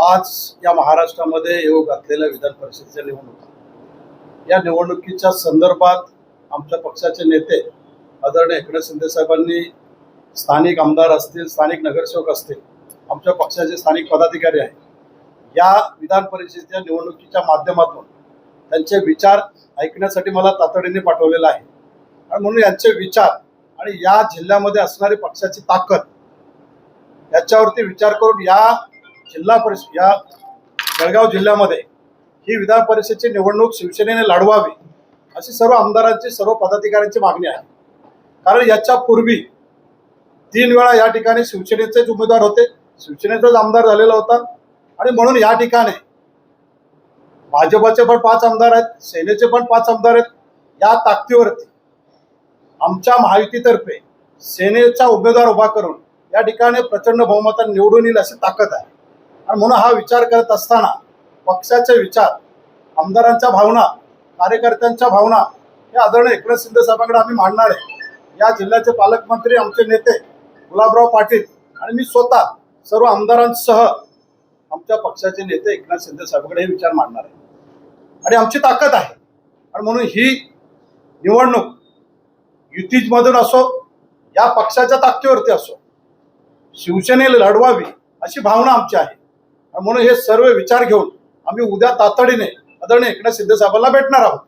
आज या महाराष्ट्रामध्ये येऊ घातलेल्या विधान परिषदेच्या निवडणुका, या निवडणुकीच्या संदर्भात आमच्या पक्षाचे नेते आदरणीय एकनाथ शिंदे साहेबांनी स्थानिक आमदार असतील, स्थानिक नगरसेवक असतील, आमच्या पक्षाचे स्थानिक पदाधिकारी आहेत, या विधान परिषदेच्या निवडणुकीच्या माध्यमातून त्यांचे विचार ऐकण्यासाठी मला तातडीने पाठवलेलं आहे. आणि म्हणून यांचे विचार आणि या जिल्ह्यामध्ये असणारी पक्षाची ताकद याच्यावरती विचार करून या जिल्हा परिषद, या जळगाव जिल्ह्यामध्ये ही विधान परिषदेची निवडणूक शिवसेनेने लढवावी अशी सर्व आमदारांची, सर्व पदाधिकाऱ्यांची मागणी आहे. कारण याच्या पूर्वी 3 वेळा या ठिकाणी शिवसेनेचेच उमेदवार होते, शिवसेनेचाच आमदार झालेला होता. आणि म्हणून या ठिकाणी भाजपचे पण 5 आमदार आहेत, सेनेचे पण 5 आमदार आहेत. या ताकदीवरती आमच्या महायुतीतर्फे सेनेचा उमेदवार उभा करून या ठिकाणी प्रचंड बहुमताने निवडून येईल अशी ताकद आहे. आणि म्हणून हा विचार करत असताना पक्षाचे विचार, आमदारांच्या भावना, कार्यकर्त्यांच्या भावना हे आदरणीय एकनाथ शिंदे साहेबांकडे आम्ही मांडणार आहे. या जिल्ह्याचे पालकमंत्री, आमचे नेते गुलाबराव पाटील आणि मी स्वतः सर्व आमदारांसह आमच्या पक्षाचे नेते एकनाथ शिंदे साहेबांकडे हे विचार मांडणार आहे. आणि आमची ताकद आहे. आणि म्हणून ही निवडणूक युतीमधून असो, या पक्षाच्या ताकदीवरती असो, शिवसेनेला लढवावी अशी भावना आमची आहे. आणि म्हणून हे सर्व विचार घेऊन आम्ही उद्या तातडीने आदरणीय एकनाथ शिंदे साहेबांना भेटणार आहोत.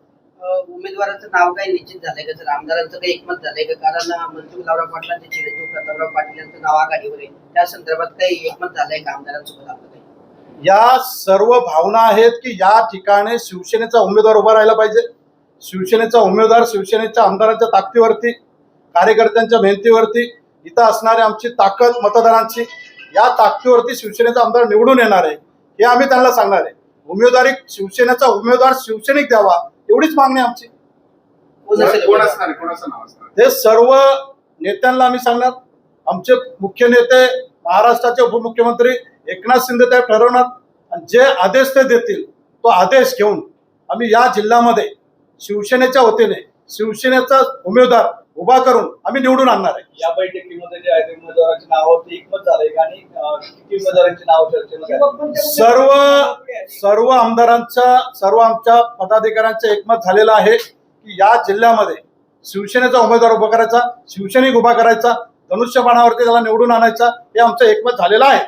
उमेदवाराचं नाव काही निश्चित झालंय का? जर आमदारांचं काही एकमत झालंय का? कारण मंत्री गुलाबराव पाटलांचे चिरंजीव प्रतापराव पाटील यांचं नाव आघाडीवर आहे, त्या संदर्भात काही एकमत झालंय का आमदारांसोबत आपलं काही? या सर्व भावना आहेत की या ठिकाणी शिवसेनेचा उमेदवार उभा राहिला पाहिजे. शिवसेनेचा उमेदवार शिवसेनेच्या आमदारांच्या ताकदीवरती, कार्यकर्त्यांच्या मेहनतीवरती, इथं असणारी आमची ताकद मतदारांची, या ताकदीवरती शिवसेनेचा आमदार निवडून येणार आहे हे आम्ही त्यांना सांगणार आहे. उमेदवारी शिवसेनेचा उमेदवार शिवसैनिक द्यावा एवढीच मागणी आमची. ते सर्व नेत्यांना आम्ही सांगणार. आमचे मुख्य नेते, महाराष्ट्राचे उपमुख्यमंत्री एकनाथ शिंदे साहेब ठरवणार. आणि जे आदेश ते देतील तो आदेश घेऊन आम्ही या जिल्ह्यामध्ये शिवसेनेच्या वतीने शिवसेनेचा उमेदवार उभा करून आम्ही निवडून आणणार आहे. या बैठकीमध्ये जे आहे उमेदवारांची नावावरती एकमत झालंय का? आणि किती उमेदवारांची नाव चर्चेमध्ये? सर्व आमदारांच्या, सर्व आमच्या पदाधिकाऱ्यांचं एकमत झालेलं आहे की या जिल्ह्यामध्ये शिवसेनेचा उमेदवार उभा करायचा, शिवसैनिक उभा करायचा, धनुष्यबाणावरती त्याला निवडून आणायचा, हे आमचं एकमत झालेलं आहे.